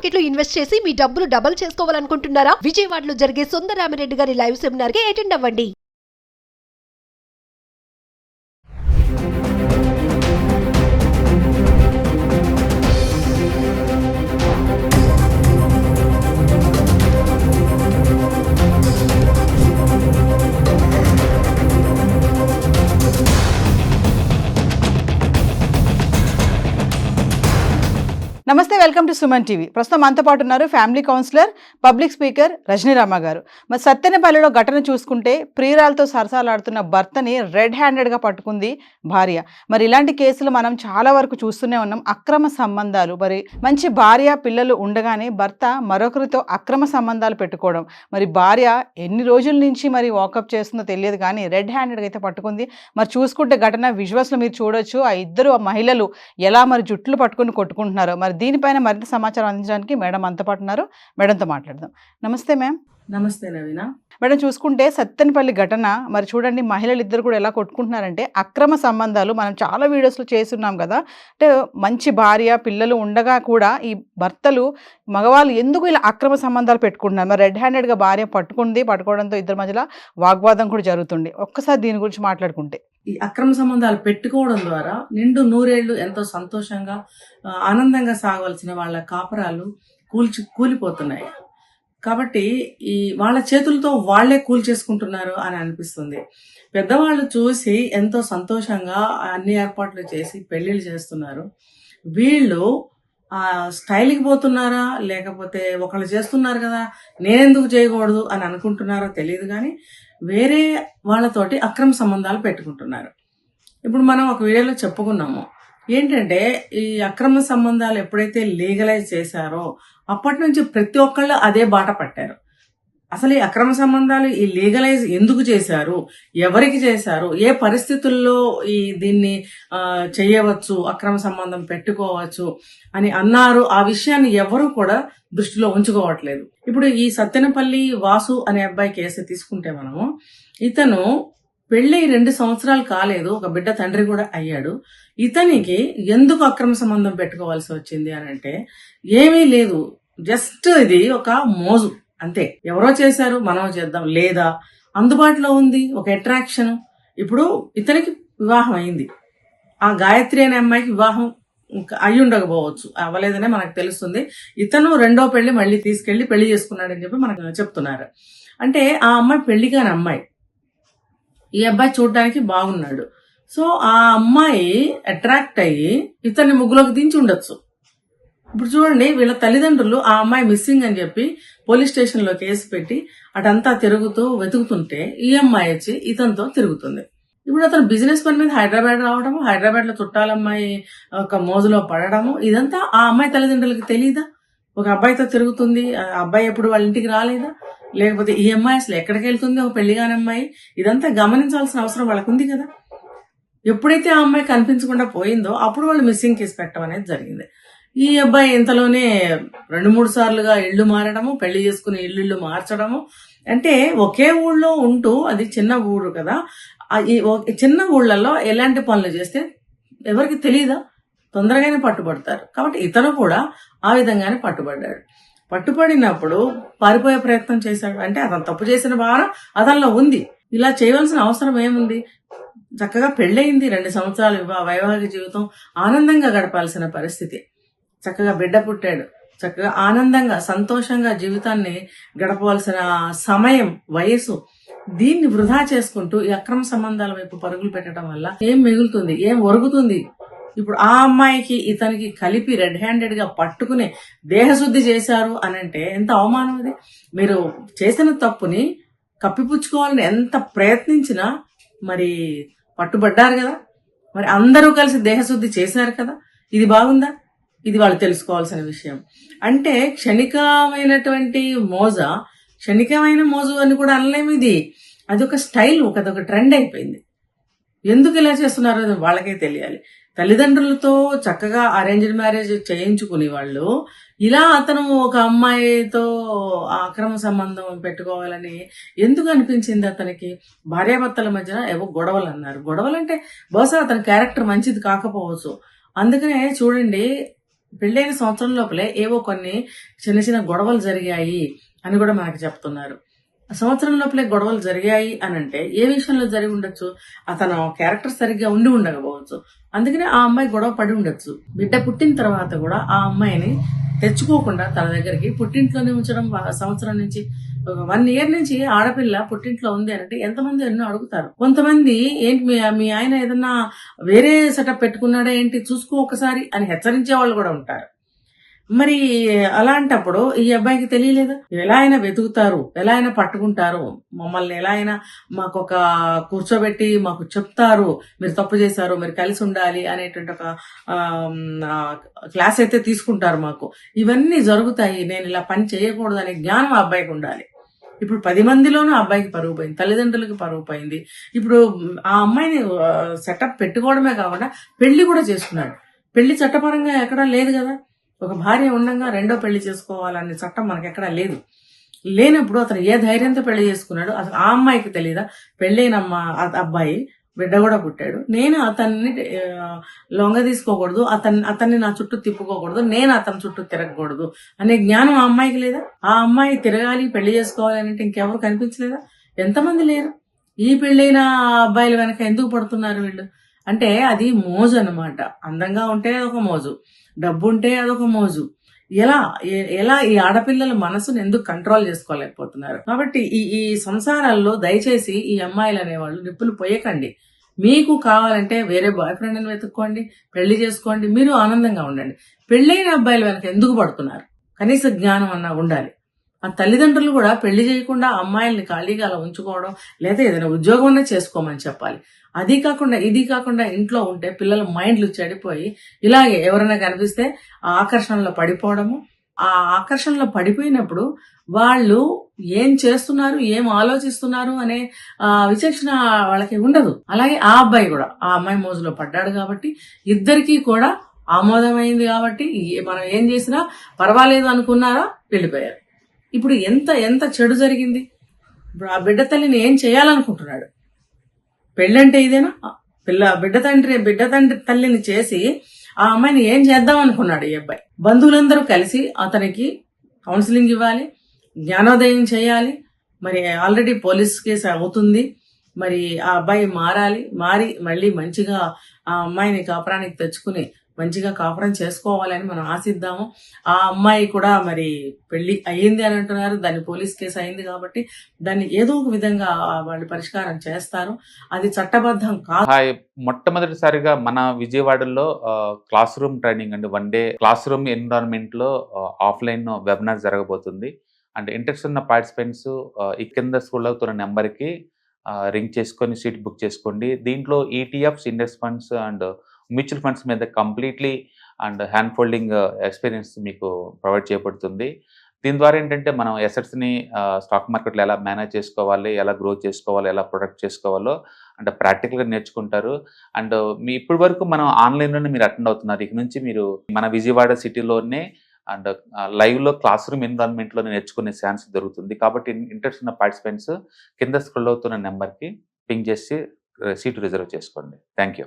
Market లో invest చేసి మీ డబ్బులు డబుల్ చేసుకోవాలనుకుంటున్నారా? విజయవాడలో జరిగే సుందరరామిరెడ్డి గారి లైవ్ సెమినార్ కి అటెండ్ అవ్వండి. నమస్తే, వెల్కమ్ టు సుమన్ టీవీ. ప్రస్తుతం మనతో పాటు ఉన్నారు ఫ్యామిలీ కౌన్సిలర్, పబ్లిక్ స్పీకర్ రజనీరామ గారు. మరి సత్తెనపల్లిలో ఘటన చూసుకుంటే ప్రియురాలతో సరసాలాడుతున్న భర్తని రెడ్ హ్యాండెడ్గా పట్టుకుంది భార్య. మరి ఇలాంటి కేసులు మనం చాలా వరకు చూస్తూనే ఉన్నాం. అక్రమ సంబంధాలు, మరి మంచి భార్య పిల్లలు ఉండగానే భర్త మరొకరితో అక్రమ సంబంధాలు పెట్టుకోవడం. మరి భార్య ఎన్ని రోజుల నుంచి మరి వాకప్ చేస్తుందో తెలియదు, కానీ రెడ్ హ్యాండెడ్గా అయితే పట్టుకుంది. మరి చూసుకుంటే ఘటన విజువల్స్లో మీరు చూడొచ్చు, ఆ ఇద్దరు మహిళలు ఎలా మరి జుట్లు పట్టుకుని కొట్టుకుంటున్నారో. మరి దీనిపైన మరింత సమాచారం అందించడానికి మేడం అంత పాటు ఉన్నారు. మేడంతో మాట్లాడదాం. నమస్తే మ్యామ్. నమస్తే నవీన. మేడం, చూసుకుంటే సత్తెనపల్లి ఘటన మరి చూడండి, మహిళలు ఇద్దరు కూడా ఎలా కొట్టుకుంటున్నారంటే అక్రమ సంబంధాలు మనం చాలా వీడియోస్లో చేస్తున్నాం కదా. అంటే మంచి భార్య పిల్లలు ఉండగా కూడా ఈ భర్తలు మగవాళ్ళు ఎందుకు ఇలా అక్రమ సంబంధాలు పెట్టుకుంటున్నారు? మరి రెడ్ హ్యాండెడ్గా భార్య పట్టుకోవడంతో ఇద్దరి మధ్యలో వాగ్వాదం కూడా జరుగుతుంది. ఒక్కసారి దీని గురించి మాట్లాడుకుంటే, ఈ అక్రమ సంబంధాలు పెట్టుకోవడం ద్వారా నిండు నూరేళ్లు ఎంతో సంతోషంగా ఆనందంగా సాగవలసిన వాళ్ళ కాపురాలు కూలిపోతున్నాయి. కాబట్టి ఈ వాళ్ళ చేతులతో వాళ్లే కూల్చేసుకుంటున్నారు అని అనిపిస్తుంది. పెద్దవాళ్ళు చూసి ఎంతో సంతోషంగా అన్ని ఏర్పాట్లు చేసి పెళ్లిళ్ళు చేస్తున్నారు. వీళ్ళు స్టైల్కి పోతున్నారా, లేకపోతే ఒకళ్ళు చేస్తున్నారు కదా నేనెందుకు చేయకూడదు అని అనుకుంటున్నారో తెలియదు, కానీ వేరే వాళ్ళతోటి అక్రమ సంబంధాలు పెట్టుకుంటున్నారు. ఇప్పుడు మనం ఒక వీడియోలో చెప్పుకున్నాము ఏంటంటే, ఈ అక్రమ సంబంధాలు ఎప్పుడైతే లీగలైజ్ చేశారో అప్పటి నుంచి ప్రతి ఒక్కళ్ళు అదే బాట పట్టారు. అసలు ఈ అక్రమ సంబంధాలు ఈ లీగలైజ్ ఎందుకు చేశారు, ఎవరికి చేశారు, ఏ పరిస్థితుల్లో దీన్ని చేయవచ్చు, అక్రమ సంబంధం పెట్టుకోవచ్చు అని అన్నారు, ఆ విషయాన్ని ఎవరు కూడా దృష్టిలో ఉంచుకోవట్లేదు. ఇప్పుడు ఈ సత్తెనపల్లి వాసు అనే అబ్బాయి కేసు తీసుకుంటే మనము, ఇతను పెళ్లి 2 సంవత్సరాలు కాలేదు, ఒక బిడ్డ తండ్రి కూడా అయ్యాడు. ఇతనికి ఎందుకు అక్రమ సంబంధం పెట్టుకోవాల్సి వచ్చింది అని అంటే ఏమీ లేదు, జస్ట్ ఇది ఒక మోజు అంతే. ఎవరో చేశారు మనం చేద్దాం, లేదా అందుబాటులో ఉంది ఒక అట్రాక్షన్. ఇప్పుడు ఇతనికి వివాహం అయింది, ఆ గాయత్రి అనే అమ్మాయికి వివాహం అయి ఉండకపోవచ్చు, అవ్వలేదనే మనకు తెలుస్తుంది. ఇతను రెండో పెళ్లి మళ్ళీ తీసుకెళ్లి పెళ్లి చేసుకున్నాడని చెప్పి మనకు చెప్తున్నారు. అంటే ఆ అమ్మాయి పెళ్లి కాని అమ్మాయి, ఈ అబ్బాయి చూడడానికి బాగున్నాడు. సో ఆ అమ్మాయి అట్రాక్ట్ అయ్యి ఇతన్ని ముగ్గులోకి దించి ఉండొచ్చు. ఇప్పుడు చూడండి, వీళ్ళ తల్లిదండ్రులు ఆ అమ్మాయి మిస్సింగ్ అని చెప్పి పోలీస్ స్టేషన్ లో కేసు పెట్టి అటంతా తిరుగుతూ వెతుకుతుంటే ఈ అమ్మాయి వచ్చి ఇతనితో తిరుగుతుంది. ఇప్పుడు అతను బిజినెస్ పని మీద హైదరాబాద్ రావడము, హైదరాబాద్ లో చుట్టాలమ్మాయి ఒక మోజులో పడడము, ఇదంతా ఆ అమ్మాయి తల్లిదండ్రులకి తెలీదా? ఒక అబ్బాయితో తిరుగుతుంది, ఆ అబ్బాయి ఎప్పుడు వాళ్ళ ఇంటికి రాలేదా? లేకపోతే ఈ అమ్మాయి అసలు ఎక్కడికి వెళ్తుంది, ఒక పెళ్లిగాని అమ్మాయి? ఇదంతా గమనించాల్సిన అవసరం వాళ్ళకు ఉంది కదా. ఎప్పుడైతే ఆ అమ్మాయి కనిపించకుండా పోయిందో అప్పుడు వాళ్ళు మిస్సింగ్ కేసు పెట్టడం అనేది జరిగింది. ఈ అబ్బాయి ఇంతలోనే 2-3 సార్లుగా ఇళ్లు మారడము, పెళ్లి చేసుకుని ఇల్లు మార్చడము. అంటే ఒకే ఊళ్ళో ఉంటూ, అది చిన్న ఊరు కదా, ఈ చిన్న ఊళ్ళల్లో ఎలాంటి పనులు చేస్తే ఎవరికి తెలియదా, తొందరగానే పట్టుబడతారు. కాబట్టి ఇతను కూడా ఆ విధంగానే పట్టుబడ్డాడు. పట్టుబడినప్పుడు పారిపోయే ప్రయత్నం చేశాడు. అంటే అతను తప్పు చేసిన భావన అతనిలో ఉంది. ఇలా చేయవలసిన అవసరం ఏముంది? చక్కగా పెళ్ళయింది, 2 సంవత్సరాలు వైవాహిక జీవితం ఆనందంగా గడపాల్సిన పరిస్థితి. చక్కగా బిడ్డ పుట్టాడు, చక్కగా ఆనందంగా సంతోషంగా జీవితాన్ని గడపవలసిన సమయం, వయసు, దీన్ని వృధా చేసుకుంటూ ఈ అక్రమ సంబంధాల వైపు పరుగులు పెట్టడం వల్ల ఏం మిగులుతుంది, ఏం ఒరుగుతుంది? ఇప్పుడు ఆ అమ్మాయికి ఇతనికి కలిపి రెడ్ హ్యాండెడ్ గా పట్టుకుని దేహశుద్ధి చేశారు అనంటే ఎంత అవమానం అది. మీరు చేసిన తప్పుని కప్పిపుచ్చుకోవాలని ఎంత ప్రయత్నించినా మరి పట్టుబడ్డారు కదా, మరి అందరూ కలిసి దేహశుద్ధి చేశారు కదా. ఇది బాగుందా? ఇది వాళ్ళు తెలుసుకోవాల్సిన విషయం. అంటే క్షణికమైనటువంటి క్షణికమైన మోజు అని కూడా అనలేము. ఇది అదొక స్టైల్, అదొక ట్రెండ్ అయిపోయింది. ఎందుకు ఇలా చేస్తున్నారో వాళ్ళకే తెలియాలి. తల్లిదండ్రులతో చక్కగా అరేంజ్డ్ మ్యారేజ్ చేయించుకునే వాళ్ళు ఇలా అతను ఒక అమ్మాయితో అక్రమ సంబంధం పెట్టుకోవాలని ఎందుకు అనిపించింది అతనికి? భార్యాభర్తల మధ్యన ఏవో గొడవలు అన్నారు. గొడవలంటే బహుశా అతని క్యారెక్టర్ మంచిది కాకపోవచ్చు. అందుకనే చూడండి, పెళ్ళైన సంవత్సరం లోపలే ఏవో కొన్ని చిన్న చిన్న గొడవలు జరిగాయి అని కూడా మనకి చెప్తున్నారు. సంవత్సరం లోపలే గొడవలు జరిగాయి అని అంటే ఏ విషయంలో జరిగి ఉండొచ్చు? అతను క్యారెక్టర్ సరిగ్గా ఉండి ఉండకపోవచ్చు. అందుకనే ఆ అమ్మాయి గొడవ పడి ఉండొచ్చు. బిడ్డ పుట్టిన తర్వాత కూడా ఆ అమ్మాయిని తెచ్చుకోకుండా తన దగ్గరికి పుట్టింట్లోనే ఉంచడం, సంవత్సరం నుంచి 1 ఇయర్ నుంచి ఆడపిల్ల పుట్టింట్లో ఉంది అంటే ఎంతమంది ఎన్నో అడుగుతారు. కొంతమంది ఏంటి మీ ఆయన ఏదన్నా వేరే సెటప్ పెట్టుకున్నాడా ఏంటి చూసుకో ఒకసారి అని హెచ్చరించే వాళ్ళు కూడా ఉంటారు. మరి అలాంటప్పుడు ఈ అబ్బాయికి తెలియలేదు. ఎలా అయినా వెతుకుతారు, ఎలా అయినా పట్టుకుంటారు, మమ్మల్ని ఎలా అయినా మాకొక కూర్చోబెట్టి మాకు చెప్తారు, మీరు తప్పు చేశారు, మీరు కలిసి ఉండాలి అనేటువంటి ఒక క్లాస్ అయితే తీసుకుంటారు మాకు. ఇవన్నీ జరుగుతాయి, నేను ఇలా పని చేయకూడదు అనే జ్ఞానం ఆ అబ్బాయికి ఉండాలి. ఇప్పుడు 10 మందిలోనూ అబ్బాయికి పరువు పోయింది, తల్లిదండ్రులకి పరువు పోయింది. ఇప్పుడు ఆ అమ్మాయిని సెటప్ పెట్టుకోవడమే కాకుండా పెళ్లి కూడా చేసుకున్నాడు. పెళ్లి చట్టపరంగా ఎక్కడా లేదు కదా. ఒక భార్య ఉండగా రెండో పెళ్లి చేసుకోవాలనే చట్టం మనకి ఎక్కడా లేదు. లేనప్పుడు అతను ఏ ధైర్యంతో పెళ్లి చేసుకున్నాడు? అసలు ఆ అమ్మాయికి తెలియదా? పెళ్ళైన అబ్బాయి బిడ్డ కూడా పుట్టాడు, నేను అతన్ని లొంగ తీసుకోకూడదు, అతన్ని నా చుట్టూ తిప్పుకోకూడదు, నేను అతని చుట్టూ తిరగకూడదు అనే జ్ఞానం ఆ అమ్మాయికి లేదా? ఆ అమ్మాయి తిరగాలి, పెళ్లి చేసుకోవాలి అంటే ఇంకెవరు కనిపించలేదా? ఎంతమంది లేరు? ఈ పెళ్ళైన అబ్బాయిల వెనక ఎందుకు పడుతున్నారు వీళ్ళు? అంటే అది మోజు అన్నమాట. అందంగా ఉంటే అదొక మోజు, డబ్బు ఉంటే అదొక మోజు. ఎలా ఈ ఆడపిల్లల మనసును ఎందుకు కంట్రోల్ చేసుకోలేకపోతున్నారు? కాబట్టి ఈ సంసారాల్లో దయచేసి ఈ అమ్మాయిలు అనేవాళ్ళు నిప్పులు పోయకండి. మీకు కావాలంటే వేరే బాయ్ ఫ్రెండ్ని వెతుక్కోండి, పెళ్లి చేసుకోండి, మీరు ఆనందంగా ఉండండి. పెళ్ళైన అబ్బాయిల వెనక ఎందుకు పడుతున్నారు? కనీస జ్ఞానం అన్నా ఉండాలి. ఆ తల్లిదండ్రులు కూడా పెళ్లి చేయకుండా అమ్మాయిల్ని ఖాళీగా అలా ఉంచుకోవడం, లేదా ఏదైనా ఉద్యోగం చేసుకోమని చెప్పాలి. అది కాకుండా ఇది కాకుండా ఇంట్లో ఉంటే పిల్లల మైండ్లు చెడిపోయి ఇలాగే ఎవరైనా కనిపిస్తే ఆ ఆకర్షణలో పడిపోవడము. ఆ ఆకర్షణలో పడిపోయినప్పుడు వాళ్ళు ఏం చేస్తున్నారు, ఏం ఆలోచిస్తున్నారు అనే విచక్షణ వాళ్ళకి ఉండదు. అలాగే ఆ అబ్బాయి కూడా ఆ అమ్మాయి మోజులో పడ్డాడు కాబట్టి ఇద్దరికీ కూడా ఆమోదమైంది కాబట్టి మనం ఏం చేసినా పర్వాలేదు అనుకున్నారా, వెళ్ళిపోయారు. ఇప్పుడు ఎంత చెడు జరిగింది. ఇప్పుడు ఆ బిడ్డ తల్లిని ఏం చేయాలనుకుంటున్నాడు? పెళ్ళంటే ఇదేనా? బిడ్డ తండ్రి తల్లిని చేసి ఆ అమ్మాయిని ఏం చేద్దాం అనుకున్నాడు ఈ అబ్బాయి? బంధువులందరూ కలిసి అతనికి కౌన్సిలింగ్ ఇవ్వాలి, జ్ఞానోదయం చేయాలి. మరి ఆల్రెడీ పోలీస్ కేసు అవుతుంది. మరి ఆ అబ్బాయి మారి మళ్ళీ మంచిగా ఆ అమ్మాయిని కాపురానికి తెచ్చుకుని మంచిగా కాపురం చేసుకోవాలని మనం ఆశిద్దాము. ఆ అమ్మాయి కూడా మరి పెళ్లి అయ్యింది అని అంటున్నారు, దాన్ని పోలీస్ కేసు అయింది కాబట్టి దాన్ని ఏదో ఒక విధంగా వాళ్ళు పరిష్కారం చేస్తారు. అది చట్టబద్ధం కాదు. మొట్టమొదటిసారిగా మన విజయవాడలో క్లాస్ రూమ్ ట్రైనింగ్ అండి, 1 డే క్లాస్ రూమ్ ఎన్విరాన్మెంట్ లో ఆఫ్లైన్ వెబినార్ జరగబోతుంది. అండ్ ఇంట్రెస్ట్ ఉన్న పార్టిసిపెంట్స్ ఈ కింద స్కూల్ అవుతున్న నెంబర్కి రింగ్ చేసుకొని సీట్ బుక్ చేసుకోండి. దీంట్లో ETFs, index funds and mutual funds మీద completely and hand folding experience మీకు ప్రొవైడ్ చేయబడుతుంది. దీని ద్వారా ఏంటంటే మనం ఎసెట్స్ని స్టాక్ మార్కెట్లో ఎలా మేనేజ్ చేసుకోవాలి, ఎలా గ్రో చేసుకోవాలి, ఎలా ప్రొడక్ట్ చేసుకోవాలో అంటే ప్రాక్టికల్గా నేర్చుకుంటారు. అండ్ మీ ఇప్పటి వరకు మనం ఆన్లైన్లోనే మీరు అటెండ్ అవుతున్నారు. ఇక నుంచి మీరు మన విజయవాడ సిటీలోనే అండ్ లైవ్లో క్లాస్ రూమ్ ఎన్విరాన్మెంట్లో నేర్చుకునే ఛాన్స్ దొరుకుతుంది. కాబట్టి ఇంట్రెస్ట్ ఉన్న పార్టిసిపెంట్స్ కింద స్క్రోల్ అవుతున్న నెంబర్కి పింగ్ చేసి సీటు రిజర్వ్ చేసుకోండి. Thank you.